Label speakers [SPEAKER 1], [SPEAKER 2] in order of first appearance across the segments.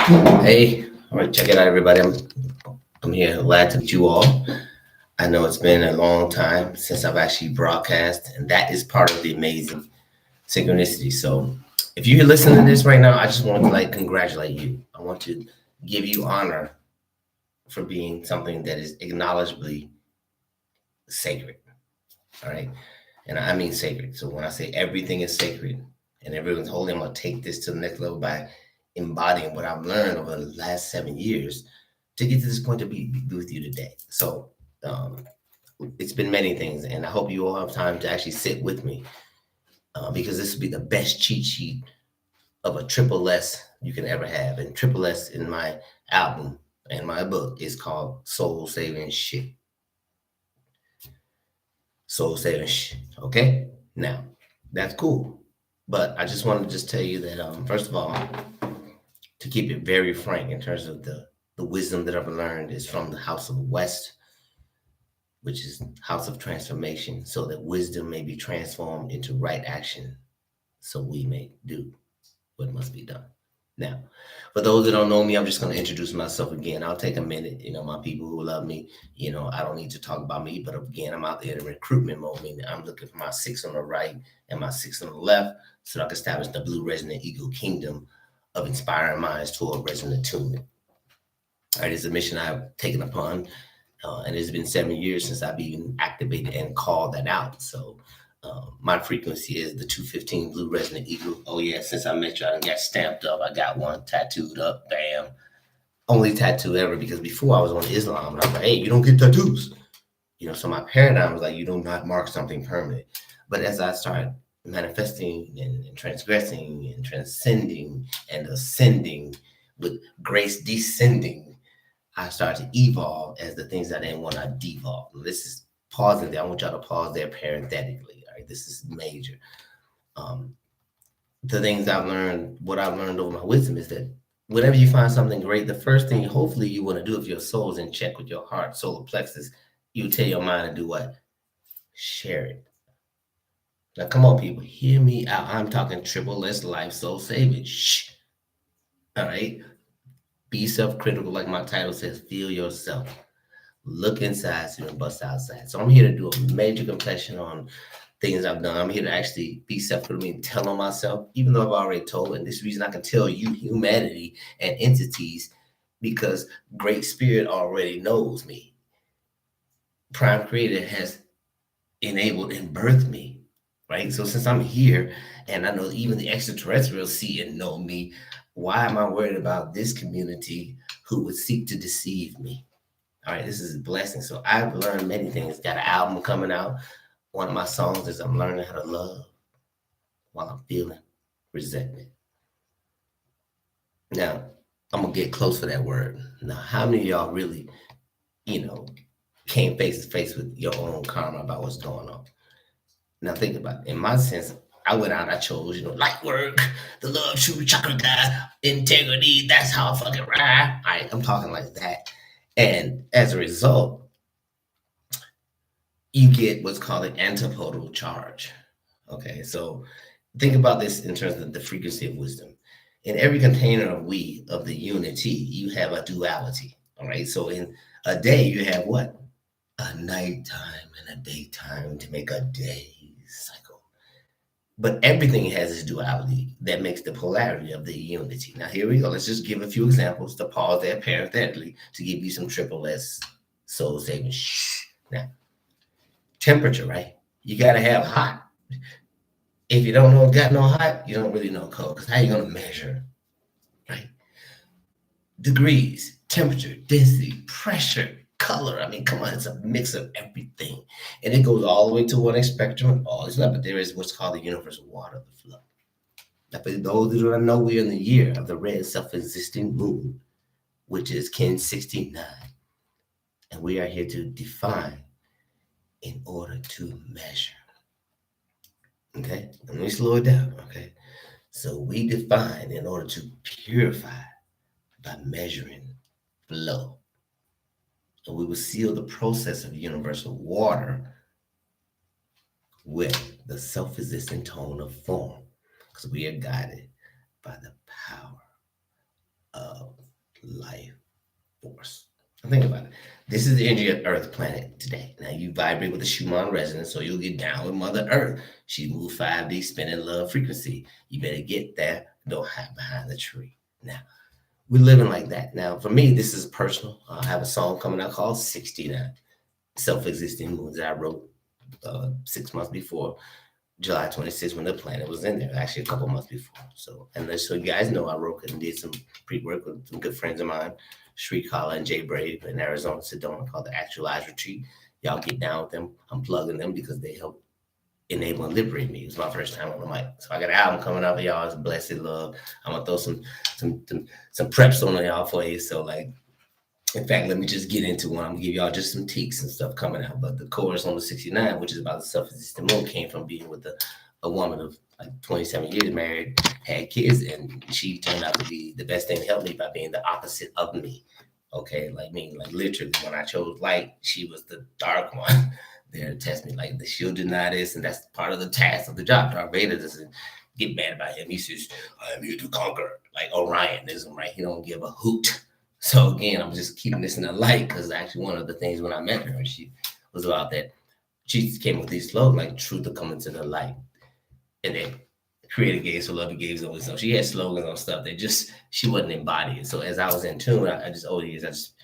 [SPEAKER 1] Hey, all right, check it out, everybody. I'm here, glad to meet you all. I know it's been a long time since I've actually broadcast, and that is part of the amazing synchronicity. So, if you're listening to this right now, I just want to congratulate you. I want to give you honor for being something that is acknowledgeably sacred. All right, and I mean sacred. So when I say everything is sacred, and everyone's holding, I'm gonna take this to the next level by embodying what I've learned over the last 7 years to get to this point to be with you today. So um, it's been many things, and I hope you all have time to actually sit with me because this will be the best cheat sheet of a triple S you can ever have. And triple S in my album and my book is called Soul Saving Shit. Soul Saving Shit. Okay? Now, that's cool. But I just wanted to just tell you that, first of all, to keep it very frank in terms of the wisdom that I've learned is from the House of West, which is House of Transformation, so that wisdom may be transformed into right action, so we may do what must be done. Now, for those that don't know me, I'm just going to introduce myself again. I'll take a minute. My people who love me, I don't need to talk about me, but again, I'm out there in recruitment mode, meaning I'm looking for my six on the right and my six on the left so that I can establish the blue resonant ego kingdom of inspiring minds toward resonant attunement. All right, it's a mission I've taken upon, and it's been 7 years since I've even activated and called that out. So my frequency is the 215 blue resonant eagle. Oh yeah, since I met you, I done got stamped up. I got one tattooed up. Bam. Only tattoo ever, because before I was on Islam and I was like, hey, you don't get tattoos. So my paradigm was like, you do not mark something permanent. But as I started manifesting and transgressing and transcending and ascending with grace descending, I started to evolve as the things I didn't want to devolve. This is pausing there. I want y'all to pause there parenthetically. All right, this is major. Um, the things I've learned, what I've learned over my wisdom is that whenever you find something great, the first thing hopefully you want to do if your soul's in check with your heart, solar plexus, you tell your mind to do what? Share it. Now, come on, people, hear me out. I'm talking triple S life, soul saving. Shh. All right. Be self critical, like my title says. Feel yourself. Look inside so you don't bust outside. So I'm here to do a major confession on things I've done. I'm here to actually be self-critical and tell on myself, even though I've already told. And this reason I can tell you, humanity and entities, because Great Spirit already knows me. Prime Creator has enabled and birthed me, right? So since I'm here and I know even the extraterrestrials see and know me, why am I worried about this community who would seek to deceive me? All right, this is a blessing. So I've learned many things. Got an album coming out. One of my songs is I'm learning how to love while I'm feeling resentment. Now, I'm gonna get close for that word. Now, how many of y'all really, you know, came face to face with your own karma about what's going on? Now think about it. In my sense, I went out, I chose, light work, the love, true chakra guy, integrity, that's how I fucking ride. All right, I'm talking like that. And as a result, you get what's called an antipodal charge. Okay, so think about this in terms of the frequency of wisdom. In every container of we, of the unity, you have a duality. All right, so in a day, you have what? A nighttime and a daytime to make a day cycle. But everything has its duality that makes the polarity of the unity. Now, here we go. Let's just give a few examples to pause there parenthetically to give you some triple S soul saving. Shh. Now, temperature, right? You got to have hot. If you don't know got no hot, you don't really know cold. Because how you gonna measure, right? Degrees, temperature, density, pressure, color. I mean, come on, it's a mix of everything, and it goes all the way to one spectrum and all this stuff. But there is what's called the universal water of the flow. Now, for those who don't know, we're in the year of the red self-existing moon, which is Kin 69, and we are here to define in order to measure. Okay, let me slow it down. Okay, so we define in order to purify by measuring flow. And we will seal the process of universal water with the self-existent tone of form, because we are guided by the power of life force. Now think about it. This is the energy of Earth planet today. Now you vibrate with the Schumann resonance, so you'll get down with Mother Earth. She moves 5D spinning love frequency. You better get there. Don't hide behind the tree. Now we're living like that. Now for me, this is personal. I have a song coming out called 69 Self-Existing Moons that I wrote 6 months before July 26th when the planet was in there, actually a couple months before. So, and so you guys know, I wrote it and did some pre-work with some good friends of mine, Sri Kala and Jay Brady in Arizona, Sedona, called the Actualized Retreat. Y'all get down with them. I'm plugging them because they help enable and liberate me. It's my first time on the mic. So I got an album coming out for y'all. It's Blessed Love. I'm gonna throw some preps on y'all for you. So like, in fact, let me just get into one. I'm gonna give y'all just some teaks and stuff coming out. But the chorus on the 69, which is about the self-existing moon, came from being with a woman of like 27 years married, had kids, and she turned out to be the best thing to help me by being the opposite of me. Okay, like me, like literally when I chose light, she was the dark one there to test me. Like the shield deny this, and that's part of the task of the job. Darth Vader doesn't get mad about him. He says, I am here to conquer, like Orionism, right? He don't give a hoot. So again, I'm just keeping this in the light because actually one of the things when I met her, she was about that. She came with these slogans like "Truth to come into the light," and then created gays for love and gays always. So she had slogans on stuff that just she wasn't embodying. So as I was in tune, I just over the years, I just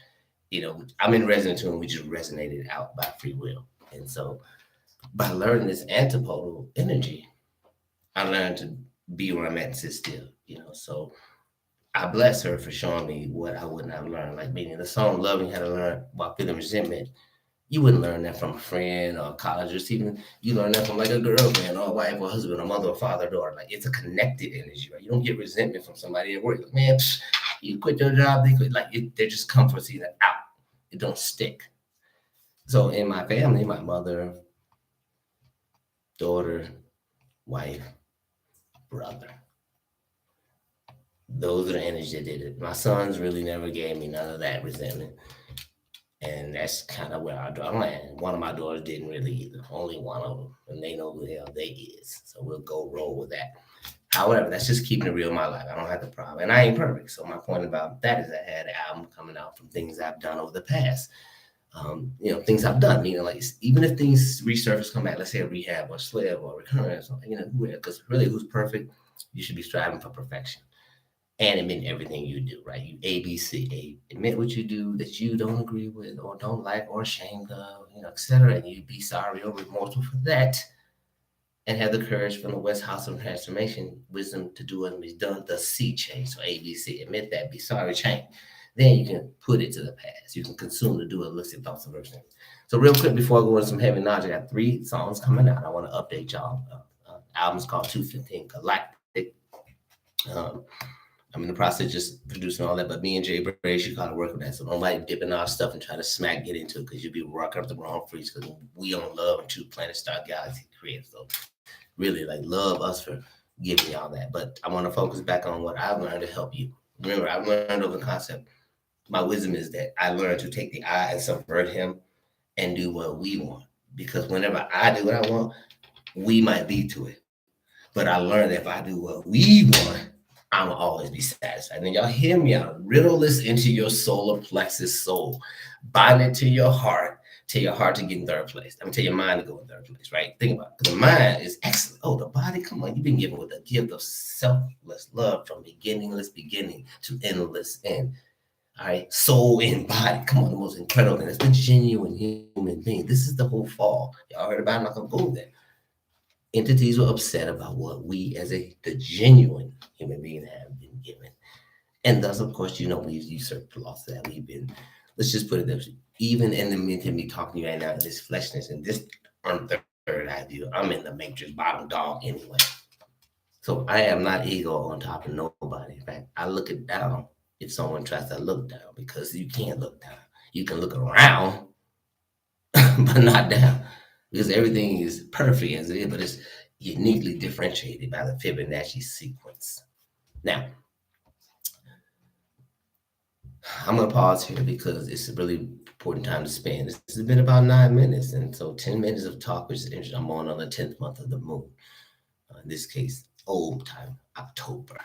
[SPEAKER 1] I'm in resonant tune. We just resonated out by free will, and so by learning this antipodal energy, I learned to be where I'm at and sit still. So I bless her for showing me what I wouldn't have learned. Like meaning the song "Loving" How to Learn While Feeling Resentment. You wouldn't learn that from a friend or a college, or even you learn that from like a girlfriend or a wife or husband or mother or father or daughter. Like it's a connected energy, right? You don't get resentment from somebody at work. Like, man, you quit your job, they quit. Like they're just comforts either out. It don't stick. So in my family, my mother, daughter, wife, brother. Those are the energies that did it. My sons really never gave me none of that resentment. And that's kind of where I draw the line. One of my daughters didn't really either. Only one of them. And they know who the hell they is. So we'll go roll with that. However, that's just keeping it real in my life. I don't have the problem. And I ain't perfect. So my point about that is I had an album coming out from things I've done over the past. Things I've done. Like even if things resurface, come back, let's say a rehab or slip or recurrence, because really who's perfect? You should be striving for perfection. And admit everything you do, right? You ABC, admit what you do that you don't agree with or don't like or ashamed of, etc. And you be sorry or remorseful for that. And have the courage from the West House of Transformation, wisdom to do what is done, the C change. So ABC, admit that, be sorry, change. Then you can put it to the past. You can consume the do illicit thoughts and everything. So real quick, before I go into some heavy knowledge, I got 3 songs coming out. I want to update y'all. Album's called 215 Galactic. Um, I'm in the process of just producing all that, but me and Jay Bray should kind of work with that. So nobody dipping our stuff and try to smack get into it because you'll be rocking up the wrong freaks because we don't love and true planet star galaxy creators. So really like love us for giving y'all that. But I want to focus back on what I've learned to help you. Remember, I've learned over the concept. My wisdom is that I learned to take the I and subvert him and do what we want. Because whenever I do what I want, we might lead to it. But I learned that if I do what we want, I'm gonna always be satisfied. And y'all hear me out. Riddle this into your solar plexus soul. Bind it to your heart. Tell your heart to get in third place. I'm gonna tell your mind to go in third place, right? Think about it. Because the mind is excellent. Oh, the body, come on. You've been given with a gift of selfless love from beginningless beginning to endless end. All right. Soul and body. Come on, the most incredible thing. That's the genuine human being. This is the whole fall. Y'all heard about it? I'm not gonna go there. Entities were upset about what we as the genuine human being have been given. And thus, of course, we've usurped the loss that we've been, let's just put it this way, even in the minute of me talking to you right now, this fleshness and this third eye view, I'm in the matrix bottom dog anyway. So I am not ego on top of nobody. In fact, I look it down if someone tries to look down because you can't look down. You can look around, but not down. Because everything is perfect as it is, but it's uniquely differentiated by the Fibonacci sequence. Now, I'm going to pause here because it's a really important time to spend. This has been about 9 minutes, and so 10 minutes of talk, which is interesting. I'm on the 10th month of the moon. In this case, old time, October.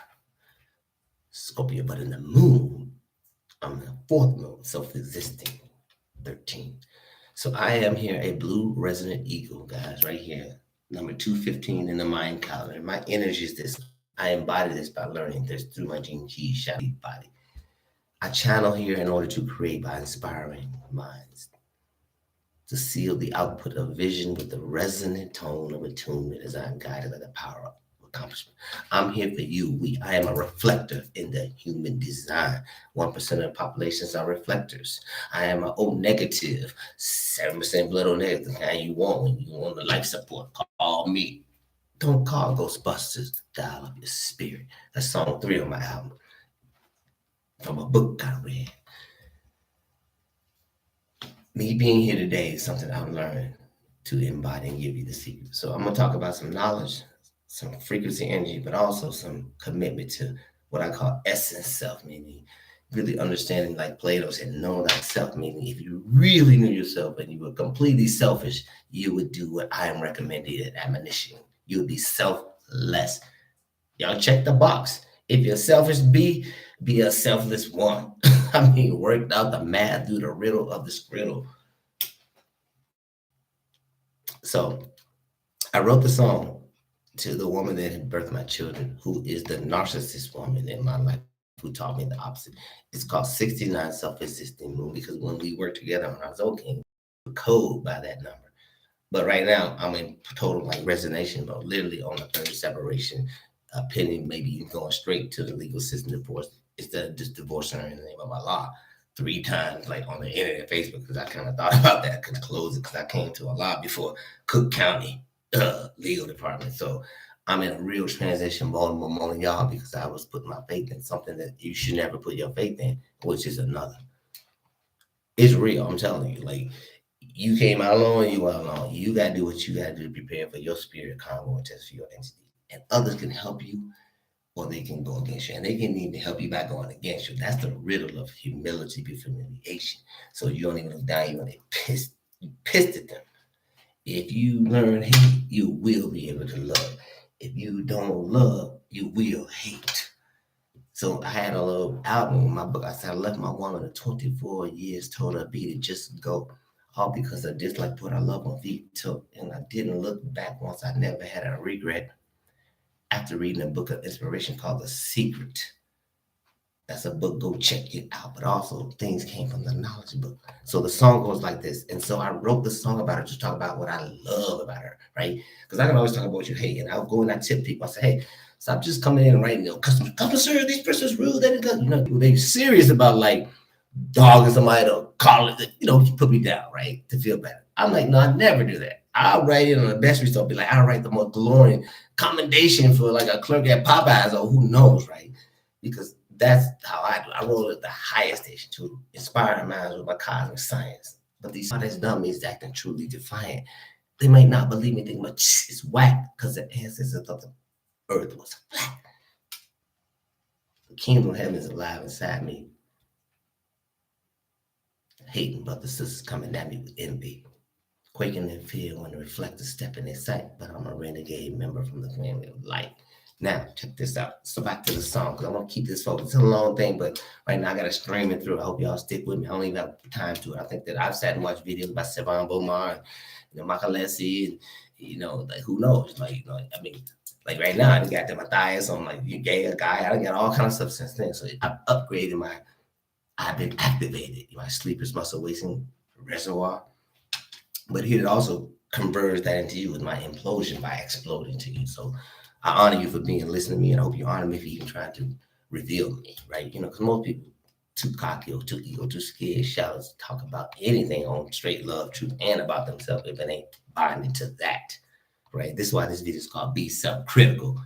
[SPEAKER 1] Scorpio, but in the moon, I'm the fourth moon, self-existing, 13. So I am here a blue resonant eagle, guys, right here. Number 215 in the mind calendar. My energy is this. I embody this by learning this through my gene key, shadow body. I channel here in order to create by inspiring minds, to seal the output of vision with the resonant tone of attunement as I am guided by the power of accomplishment. I'm here for you. I am a reflector in the human design. 1% of the populations are reflectors. I am an O negative, 7% blood O negative, the kind you want when you want the life support. Call me. Don't call Ghostbusters. Dial up your spirit. That's song 3 on my album from a book I read. Me being here today is something I've learned to embody and give you the secret. So I'm gonna talk about some knowledge, some frequency energy, but also some commitment to what I call essence self, meaning really understanding, like Plato said, know thyself, meaning if you really knew yourself and you were completely selfish, you would do what I am recommending at admonition. You would be selfless. Y'all check the box. If you're selfish, be a selfless one. I mean, worked out the math through the riddle of the scriddle. So I wrote the song to the woman that had birthed my children, who is the narcissist woman in my life, who taught me the opposite. It's called 69 Self-Existing Moon, because when we worked together on our Zolkin, code by that number. But right now, I'm in total like resignation mode, literally on the third separation, pending, maybe even going straight to the legal system divorce instead of just divorcing her in the name of my law 3 times, like on the internet, Facebook, because I kind of thought about that, could close it because I came to a law before Cook County legal department. So I'm in a real transition mode among y'all because I was putting my faith in something that you should never put your faith in, which is another. It's real. I'm telling you, like you came out alone, you out alone. You gotta do what you gotta do to prepare for your spirit combo and test for your entity. And others can help you or they can go against you. And they can need to help you by going against you. That's the riddle of humility before humiliation. So you don't even look down, you want to pissed. You pissed at them. If you learn hate, you will be able to love. If you don't love, you will hate. So I had a little album in my book. I said I left my woman of 24 years, told her beat it, just go. All because I disliked what I love on feet took. And I didn't look back once. I never had a regret after reading a book of inspiration called The Secret. That's a book, go check it out. But also things came from the knowledge book. So the song goes like this. And so I wrote the song about her to talk about what I love about her, right? Because I can always talk about what you hate. And I'll go and I tip people. I say, hey, stop just coming in and writing, customer service, this person's rude. They're serious about like dogging somebody to call it, you put me down, right? To feel better. I'm like, no, I never do that. I'll write it on the best result, be like, I'll write the most glowing commendation for like a clerk at Popeyes or who knows, right? Because that's how I do. I roll at the highest station to inspire minds with my cosmic science. But these that's dumb is acting truly defiant. They might not believe me, think much it's whack because the ancestors thought the earth was flat. The kingdom of heaven is alive inside me. Hating brothers, sisters coming at me with envy. Quaking in fear when the reflectors step in their sight, but I'm a renegade member from the family of light. Now, check this out. So back to the song, because I want to keep this focused. It's a long thing, but right now I got to stream it through. I hope y'all stick with me. I don't even have time to it. I think that I've sat and watched videos by Sevan Bomar and Makalesi, and like who knows? I mean, like right now I got Matthias on like you gay a guy. I got all kind of stuff since then. So I've upgraded I've been activated. My sleepers muscle wasting reservoir. But here it also converts that into you with my implosion by exploding to you. So I honor you for being listening to me, and I hope you honor me for even trying to reveal me, right? Because most people too cocky or too ego, too scared, shallow to talk about anything on straight love, truth, and about themselves if it ain't binding to that, right? This is why this video is called Be Self-Critical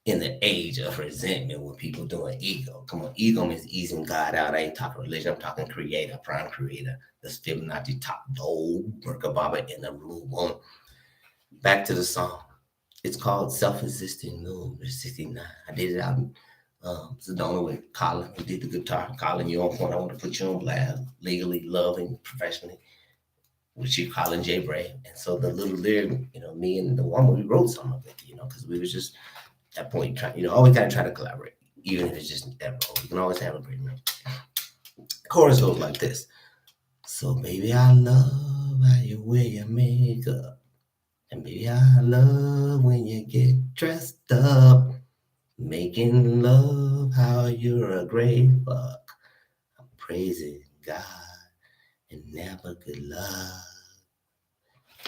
[SPEAKER 1] in the age of resentment when people doing ego. Come on, ego means easing God out. I ain't talking religion. I'm talking creator, prime creator. The Fibonacci top gold, Merkababa in the room one. Back to the song. It's called Self-Existing Moon. There's 69. I did it out in Sedona with Colin, who did the guitar. Colin, you on point. I want to put you on blast, legally, loving, professionally, with you, Colin J. Bray. And so the little lyric, me and the woman, we wrote some of it, because we was just at that point, always gotta try to collaborate. even if it's just that role. You can always have a great memory. Chorus goes like this. So baby, I love how you wear your makeup. And baby, I love when you get dressed up. Making love, how you're a great fuck. I'm praising God and never good love.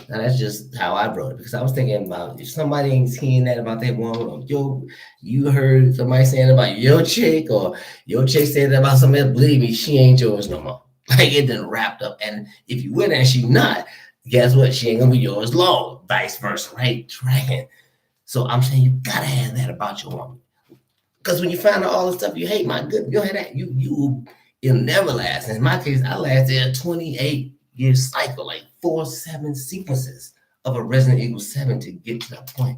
[SPEAKER 1] Now that's just how I wrote it because I was thinking about if somebody ain't seeing that about that woman, or you heard somebody saying about your chick, or your chick said that about somebody else, believe me, she ain't yours no more. Like it done wrapped up. And if you with her and she not, guess what? She ain't gonna be yours long. Vice versa, right? Dragon. So I'm saying you gotta have that about your woman. Because when you find out all the stuff you hate, my good, you have that. It'll never last. And in my case, I lasted a 28-year cycle, like 4-7 sequences of a Resident Evil 7 to get to that point.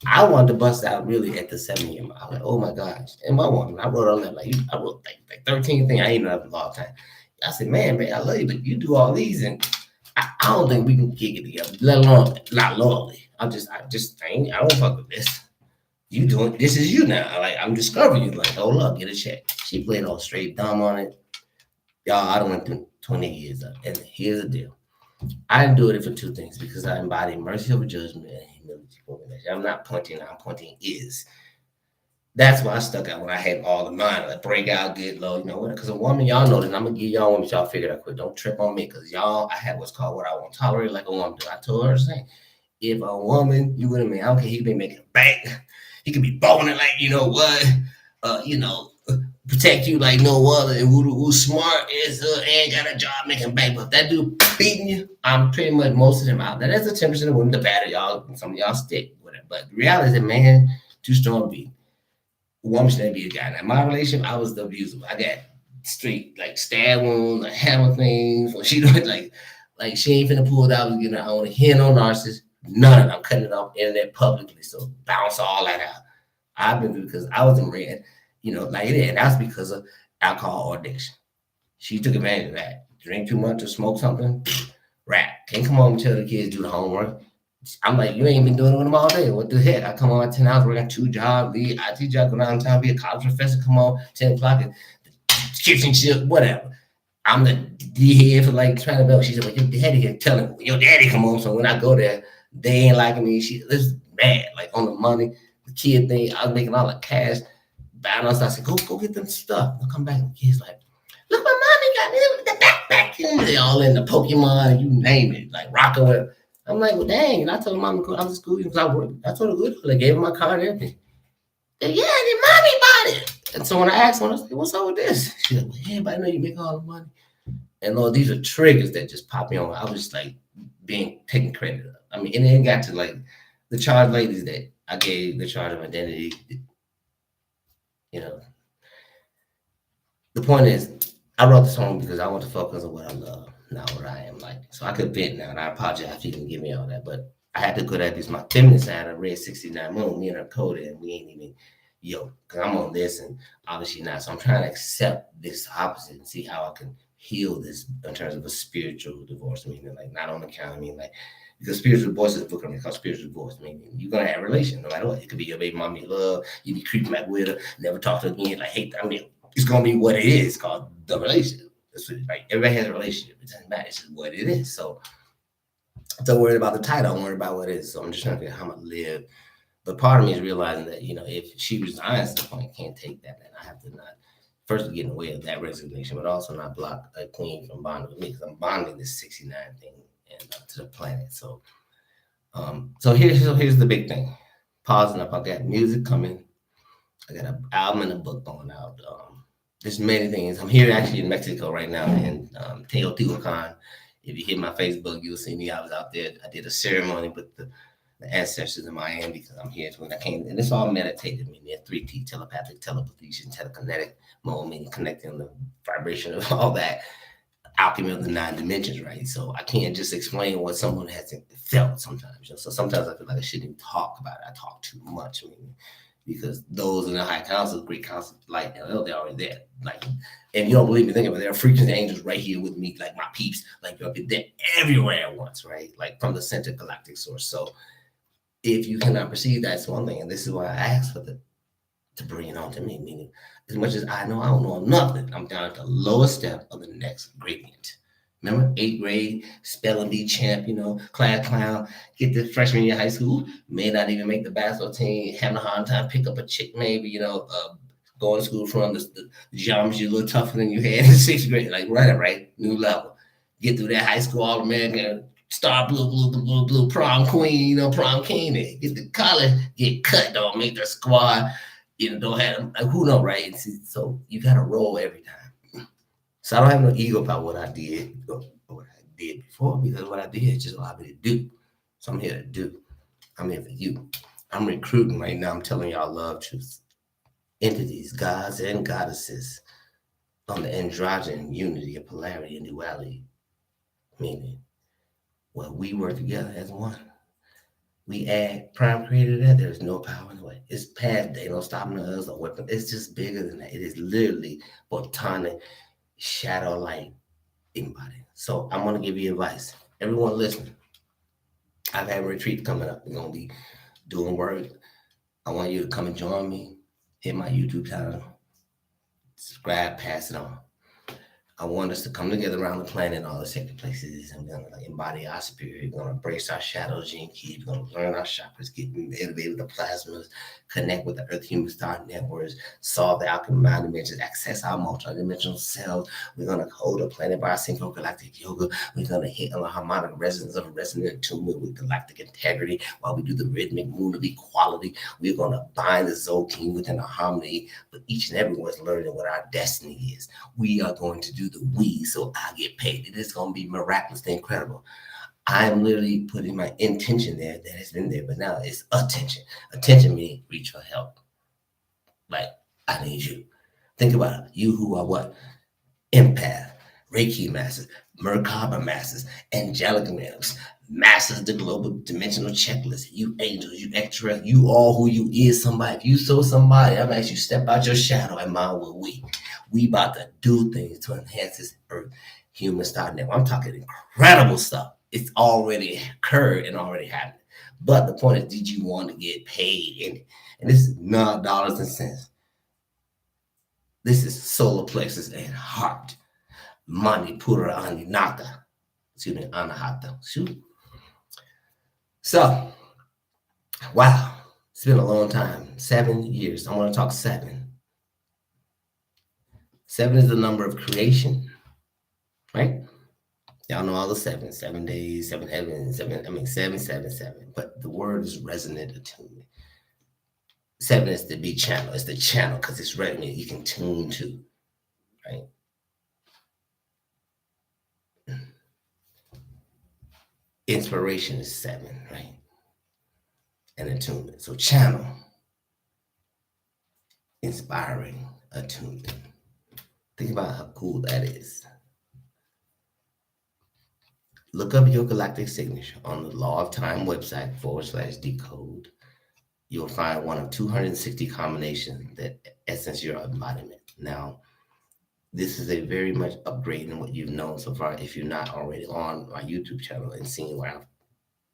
[SPEAKER 1] I wanted to bust out really at the 7-year mark. I was like, oh my gosh. And my woman, I wrote on that, I wrote like 13 things. I ain't know that a long time. I said, man, I love you, but you do all these, and I don't think we can kick it together, let alone not loyally. I don't fuck with this. You doing this is you now. Like I'm discovering you. Like, hold up, get a check. She played all straight dumb on it. Y'all, I don't went through 20 years up. And here's the deal. I didn't do it for two things because I embody mercy over judgment and humility over that. I'm not pointing, I'm pointing is. That's why I stuck out when I had all the mine, like break out, get low, you know what? Because a woman, y'all know that I'm gonna give y'all women, y'all figure it out quick. Don't trip on me, because y'all, I had what's called what I want tolerate like a woman do. I told her the same. If a woman, you with me, I don't care, he could be making bank, he could be boning like you know what, protect you like no other, and who's smart is and got a job making bank. But if that dude beating you, I'm pretty much most of them out. Now that's the 10% of women, the better y'all, some of y'all stick with it. But the reality is that man, too strong to beat. Woman shouldn't be a guy. Now, my relationship, I was the abuser. I got straight like stab wounds, like hammer things. When she doing like she ain't finna pull it out and get her own. Here no narcissist. None of it. I'm cutting it off internet publicly. So bounce all that out. I've been through because I was in red, like it, and that's because of alcohol addiction. She took advantage of that. Drink too much or smoke something, rap. Can't come home and tell the kids do the homework. I'm like, you ain't been doing it with them all day. What the heck? I come on at 10 hours, working 2 jobs, leave IT job, go downtown, be a college professor, come on 10 o'clock, and kitchen shit, whatever. I'm the D head for like trying to know. She said, well, your daddy can tell him, your daddy come home. So when I go there, they ain't liking me. She this mad, like on the money, the kid thing. I was making all the cash. Balance. I said, go get them stuff. I'll come back. And the kid's like, look what mommy got me with the backpack. They all in the Pokemon, you name it, like rocking with. I'm like, well, dang. And I told mom I was in school because I worked. I told her good. They gave her my card and everything. Said, yeah, then mommy bought it. And so when I asked her, I was like, what's up with this? She's like, well, everybody know you make all the money. And Lord, these are triggers that just pop me on. I was just like being taken credit of. I mean, and then it got to like the charge ladies that I gave the charge of identity. The point is, I wrote the song because I want to focus on what I love, not what I am like. So I could vent now, and I apologize if you can give me all that, but I had to go at this my feminine side. I read 69 Moon, me and her coded, and we ain't even because I'm on this and obviously not. So I'm trying to accept this opposite and see how I can heal this in terms of a spiritual divorce, meaning like not on account, I mean like because spiritual divorce is a book called Spiritual Divorce. I mean, you're gonna have a relation no matter what. It could be your baby mama you love, you be creeping back with her, never talk to her again, like hate. I mean, it's gonna be what it is called the relationship. That's what, like everybody has a relationship. It doesn't matter. It's just what it is. So don't worry about the title. Don't worry about what it is. So I'm just trying to figure out how I'm gonna live. But part of me is realizing that if she resigns at the point, I can't take that, and I have to not first get in the way of that resignation, but also not block a queen from bonding with me because I'm bonding this 69 thing and to the planet. So here's the big thing. Pausing up. I got music coming. I got an album and a book going out. There's many things. I'm here actually in Mexico right now in Teotihuacan. If you hit my Facebook, you'll see me. I was out there. I did a ceremony with the ancestors in Miami because I'm here when I came. And it's all meditative, meaning 3T, telepathic, telepathy, telekinetic mode, meaning connecting the vibration of all that. Alchemy of the 9 dimensions, right? So I can't just explain what someone has felt sometimes. So sometimes I feel like I shouldn't even talk about it. I talk too much, because those in the high council, great council, like they're already there. Like, and you don't believe me, think about it. There are freaking angels right here with me, like my peeps, like they're everywhere at once, right? Like from the center galactic source. So if you cannot perceive that's one thing, and this is why I asked for the to bring it on to me. Meaning, as much as I don't know nothing, I'm down at the lowest step of the next gradient. Remember, eighth grade, spelling bee champ, class clown, get the freshman year of high school, may not even make the basketball team, having a hard time, pick up a chick, maybe, going to school from the geometry a little tougher than you had in sixth grade. Like, right, new level. Get through that high school All American, star blue, prom queen, prom king. And get to college, get cut, don't make the squad, don't have, like, who know, right? So you got to roll every time. So I don't have no ego about what I did or what I did before, because what I did just allowed me to do. So I'm here to do. I'm here for you. I'm recruiting right now. I'm telling y'all love truths. Entities, gods and goddesses on the androgen unity of polarity and duality, meaning, well, we work together as one. We add prime creator that there's no power in the way. It's past, they don't stopping us or weapon. It's just bigger than that. It is literally photonic shadow light embodied. So I'm gonna give you advice. Everyone listen. I've had a retreat coming up. We're gonna be doing work. I want you to come and join me. Hit my YouTube channel. Subscribe, pass it on. I want us to come together around the planet and all the sacred places, and we're gonna embody our spirit. We're gonna embrace our shadows, gene keys. We're gonna learn our chakras, get elevated the plasmas, connect with the Earth Human Star networks, solve the alchemy mind dimensions, access our multi-dimensional selves. We're gonna hold the planet by our synchro galactic yoga. We're gonna hit on the harmonic resonance of resonant attunement with galactic integrity while we do the rhythmic moon of equality. We're gonna bind the Zolkeen within a harmony, but each and everyone's learning what our destiny is. We are going to do the we so I get paid. It is going to be miraculously incredible. I'm literally putting my intention there that has been there, but now it's attention. Attention means reach for help. Like, I need you. Think about it. You who are what? Empath, Reiki masters, Merkaba masters, angelic mediums, masters of the global dimensional checklist. You angels, you extra, you all who you is somebody. If you so somebody, I'm asking you step out your shadow and mine will we. We about to do things to enhance this Earth Human Star Network. I'm talking incredible stuff. It's already occurred and already happened. But the point is, did you want to get paid in it? And this is not dollars and cents. This is solar plexus and heart. Manipura Aninata. Excuse me, Anahata. Shoot. So, wow. It's been a long time. 7 years. I want to talk 7. 7 is the number of creation, right? Y'all know all the 7. 7 days, 7 heavens, 7. But the word is resonant attunement. 7 is to be channel. It's the channel because it's resonant. You can tune to, right? Inspiration is 7, right? And attunement. So channel, inspiring attunement. Think about how cool that is. Look up your galactic signature on the Law of Time website /decode. You'll find one of 260 combinations that essence your embodiment. Now, this is a very much upgrade in what you've known so far. If you're not already on my YouTube channel and seeing where I've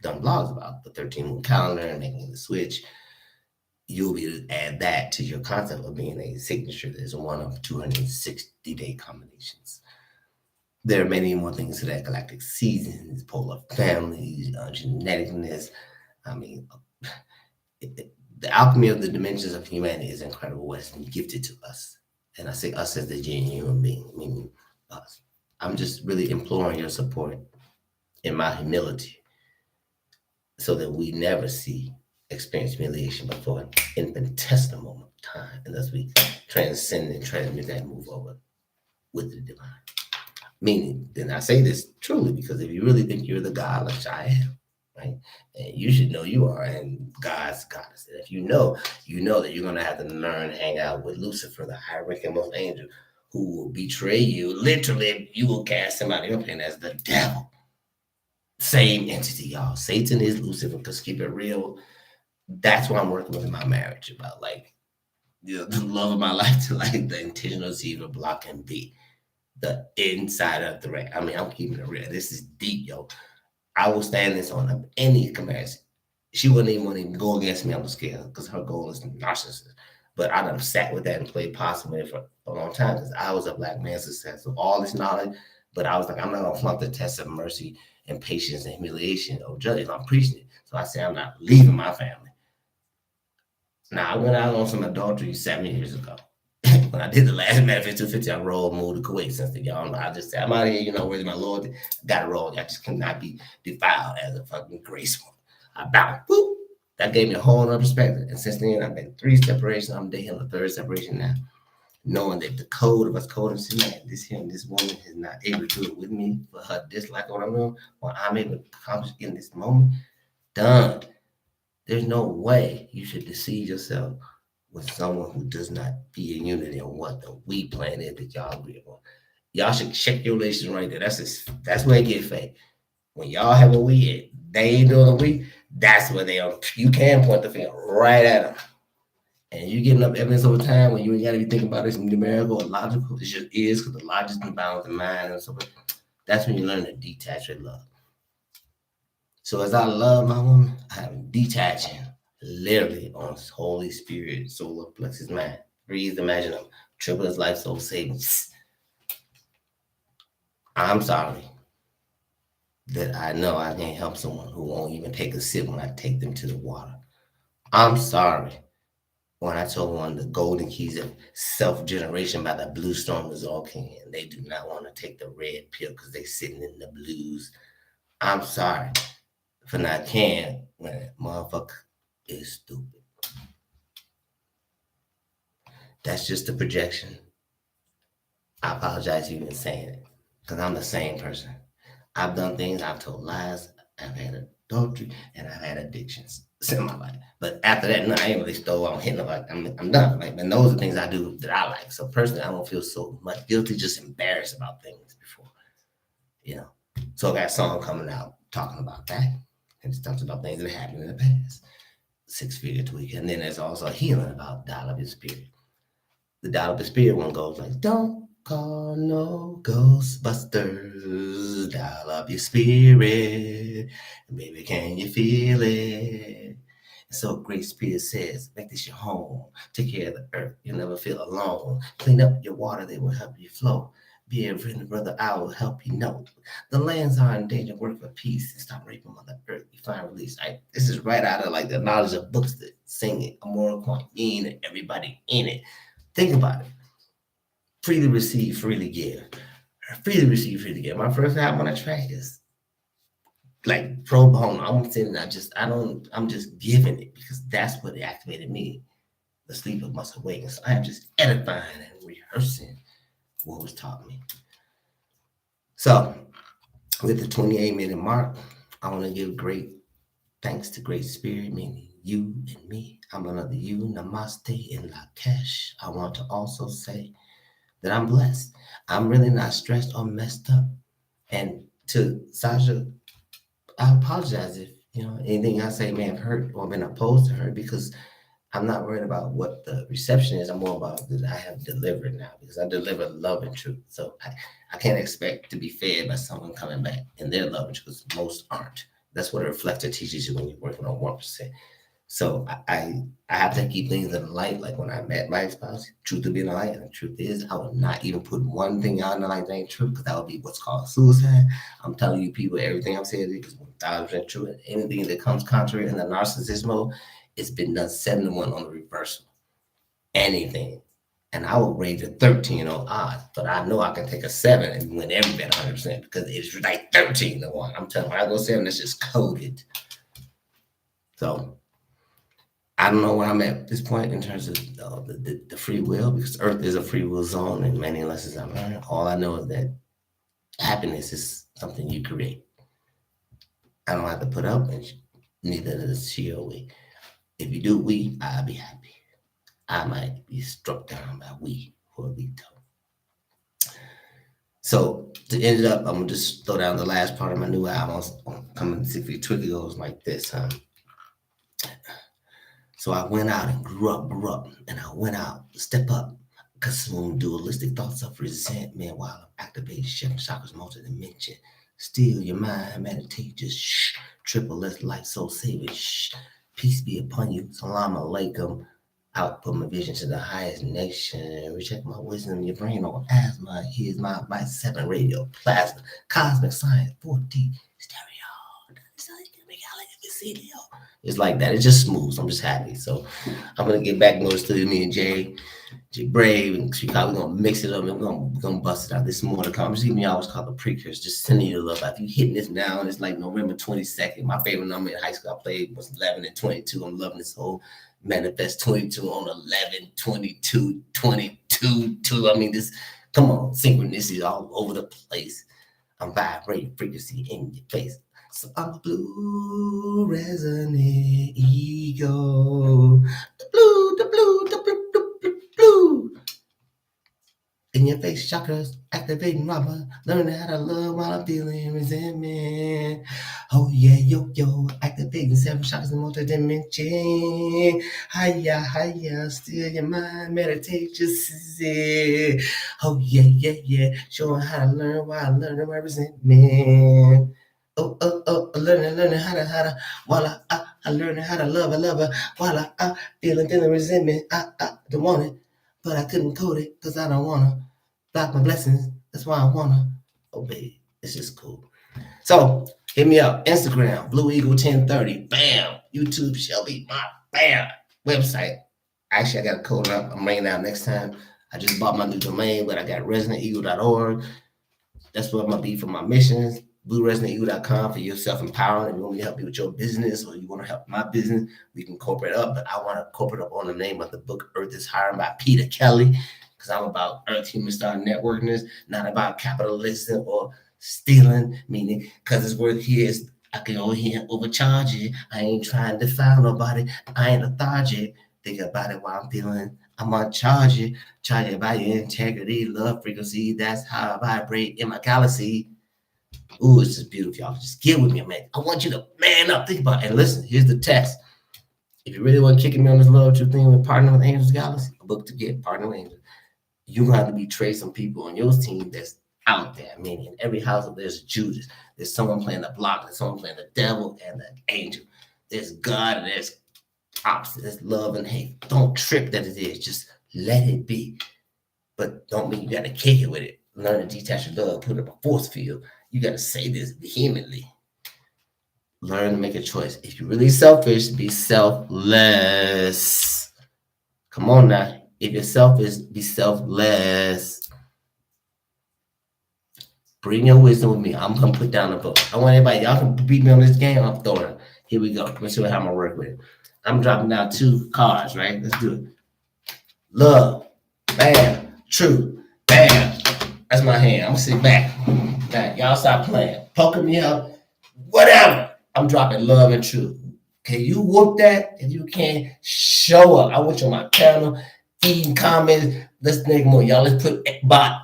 [SPEAKER 1] done blogs about the 13 moon calendar and making the switch, you'll be able to add that to your concept of being a signature that is one of 260-day combinations. There are many more things to that: galactic seasons, polar families, geneticness. I mean, the alchemy of the dimensions of humanity is incredible. What has been gifted to us, and I say us as the genuine human being, meaning us. I'm just really imploring your support in my humility, so that we never experience humiliation before an infinitesimal moment of time, and thus we transcend and transmit that move over with the divine. Meaning, then I say this truly because if you really think you're the God, like I am, right? And you should know you are, and God's goddess. And if you know that you're going to have to learn to hang out with Lucifer, the high ranking most angel, who will betray you. Literally, you will cast him out of your planet as the devil. Same entity, y'all. Satan is Lucifer, because keep it real, that's what I'm working with in my marriage about, like, the love of my life to, like, the intentional zero block and be the inside of the ring. I mean, I'm keeping it real. This is deep, yo. I will stand this on any comparison. She wouldn't even want to go against me on the scale because her goal is narcissism. But I done sat with that and played possum with it for a long time because I was a black man success. So all this knowledge, but I was like, I'm not gonna flunk the test of mercy and patience and humiliation of judging. I'm preaching it. So I said, I'm not leaving my family. Now I went out on some adultery 7 years ago. When I did the last Manifest 250, I rolled, moved to Kuwait. Since then, y'all know, I just said, I'm out of here, where's my Lord? Got to roll. I just cannot be defiled as a fucking graceful. I bowed. Whoop. That gave me a whole other perspective. And since then, I've been 3 separations. I'm dating the 3rd separation now. Knowing that the code of us code and say, man, this here and this woman is not able to do it with me for her dislike what I'm doing, what I'm able to accomplish in this moment. Done. There's no way you should deceive yourself with someone who does not be in unity on what the we plan is that y'all agree on. Y'all should check your relations right there. That's where it get fake. When y'all have a we, they ain't doing a we. That's where they are. You can point the finger right at them, and you getting up evidence over time when you ain't got to be thinking about this numerical or logical. It just is because the logic and balance the mind and so. That's when you learn to detach your love. So as I love my woman, I'm detaching literally on Holy Spirit, solar plexus mind. Breathe, imagine them. Triple his life, soul savings. I'm sorry that I know I can't help someone who won't even take a sip when I take them to the water. I'm sorry when I told one the golden keys of self-generation by the blue storm was all king, and they do not want to take the red pill because they sitting in the blues. I'm sorry for not caring when that motherfucker is stupid. That's just a projection. I apologize for even saying it because I'm the same person. I've done things, I've told lies, I've had adultery, and I've had addictions in my life. But after that, no, I ain't really stole. I'm hitting like I'm done. Like, and those are things I do that I like. So personally, I don't feel so much guilty, just embarrassed about things before, you know. So I got a song coming out talking about that, and it talks about things that happened in the past. 6 figure tweak, and then there's also a healing about dial up your spirit. The dial up your spirit one goes like, don't call no Ghostbusters, dial up your spirit, baby, can you feel it? And so Great Spirit says, make this your home, take care of the earth, you'll never feel alone, clean up your water, they will help you flow. Be a friend, brother, I will help you know. The lands are in danger, work for peace, and stop raping Mother Earth. You find release. This is right out of like the knowledge of books that sing it. Amora Point and everybody in it. Think about it. Freely receive, freely give. Freely receive, freely give. My first album on that track is like pro bono. I'm sitting, I'm just giving it because that's what activated me. The sleeper must awaken. So I am just edifying and rehearsing what was taught me. So with the 28-minute mark, I want to give great thanks to Great Spirit, meaning you and me. I'm another you. Namaste in Lakesh. I want to also say that I'm blessed. I'm really not stressed or messed up. And to Sasha, I apologize if anything I say may have hurt or been opposed to her because I'm not worried about what the reception is. I'm more about that I have delivered now because I deliver love and truth. So I can't expect to be fed by someone coming back in their love and truth because most aren't. That's what a reflector teaches you when you're working on 1%. So I have to keep things in the light. Like when I met my spouse, truth will be in the light. And the truth is, I will not even put one thing out in the light that ain't true because that would be what's called suicide. I'm telling you people, everything I'm saying is 1,000% true. And anything that comes contrary in the narcissist mode, it's been done 7-1 on the reversal. Anything. And I will rate a 13 on odds, but I know I can take a 7 and win every bet 100% because it's like 13-1. I'm telling you, when I go 7, that's just coded. So I don't know where I'm at this point in terms of the free will because Earth is a free will zone and many lessons I've learned. All I know is that happiness is something you create. I don't have to put up, and neither does she or we. If you do we, I'll be happy. I might be struck down by we for a veto. So to end it up, I'm gonna just throw down the last part of my new album. Coming 6 feet tricky goes like this, So I went out and grew up, and I went out, step up, consume dualistic thoughts of resentment while I'm activating seven chakras multi-dimension. Steal your mind, meditate, just triple less light, soul saving, Peace be upon you. Salam alaikum. Output my vision to the highest nation. Reject my wisdom, your brain on asthma. Here's my 7 radio plasma. Cosmic science, 4D stereo. It's like that. It's just smooth. So I'm just happy. So I'm gonna get back in the studio. Me and Jay Brave and Chicago. We're gonna mix it up and we're gonna bust it out. This is more to come. I'm just giving y'all what's called the precursor. Just sending you the love. If you hitting this now, and it's like November 22nd. My favorite number in high school I played was 11 and 22. I'm loving this whole manifest 22 on 11, 22, 22, 2. I mean, this, come on, synchronicity all over the place. I'm vibrating frequency in your face. So I'm a blue resonant ego. The blue, the blue, the blue, the blue, blue. In your face chakras, activating rubber, learning how to love while I'm feeling resentment. Oh yeah, yo, activating 7 chakras in multi-dimension. Hiya, still your mind, meditate, just sit. Oh yeah, showing how to learn while I'm learning my resentment. Learning how to, while I learning how to love, I love her, while I feeling resentment, I don't want it. But I couldn't code it because I don't want to block my blessings. That's why I want to obey. It's just cool. So hit me up. Instagram, Blue Eagle 1030. Bam. YouTube, Shelby. Bam. Website. Actually, I got to code it up. I'm bringing it out next time. I just bought my new domain, but I got resonanteagle.org. That's what I'm going to be for my missions. BlueResonantEagle.com for your self-empowerment. If you want me to help you with your business or you want to help my business, we can corporate up. But I want to corporate up on the name of the book, Earth is Hiring by Peter Kelly, because I'm about Earth Human Star Networkness, not about capitalism or stealing, meaning because this word here is I can go here and overcharge it. I ain't trying to defile nobody. I ain't lethargic. Think about it while I'm feeling. I'm gonna charge it by your integrity, love, frequency. That's how I vibrate in my galaxy. Ooh, it's just beautiful, y'all. Just get with me, man. I want you to man up. Think about it. And listen, here's the test. If you really want to kick me on this love truth thing with Partner with Angels Galaxy, a book to get, Partner with Angels, you're going to have to betray some people on your team that's out there. I mean, in every household, there's Judas. There's someone playing the block. There's someone playing the devil and the angel. There's God and there's opposite. There's love and hate. Don't trip that it is. Just let it be. But don't mean you got to kick it with it. Learn to detach your love, put it up a force field. You got to say this vehemently. Learn to make a choice. If you're really selfish, be selfless. Come on now. If you're selfish, be selfless. Bring your wisdom with me. I'm going to put down the book. I want everybody, y'all can beat me on this game. I'm throwing it. Here we go. Let's see how I'm going to work with it. I'm dropping down 2 cards, right? Let's do it. Love. Bam. Truth. Bam. That's my hand. I'm going to sit back. Now, y'all stop playing. Poking me up. Whatever. I'm dropping love and truth. Can you whoop that? If you can, show up. I want you on my panel, feeding comments. Let's make more. Y'all, let's put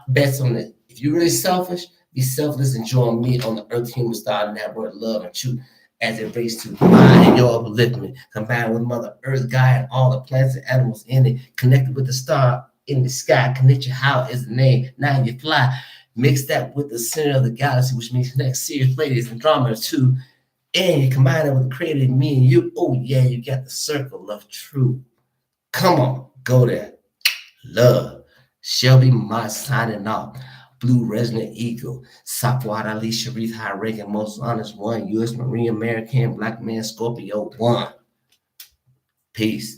[SPEAKER 1] bets on it. If you're really selfish, be selfless and join me on the Earth Human Star Network, love and truth, as it relates to mine and your upliftment, combined with Mother Earth, Gaia, and all the plants and animals in it, connected with the star in the sky. Connect your how is the name. Now you fly. Mix that with the center of the galaxy, which means connect serious ladies and drama too. And you combine it with the creative me and you. Oh, yeah, you got the circle of truth. Come on, go there. Love. Shelby my signing off. Blue Resonant Eagle. Sakwad Ali Sharif, high ranking, most honest one. U.S. Marine American, Black man, Scorpio 1. Peace.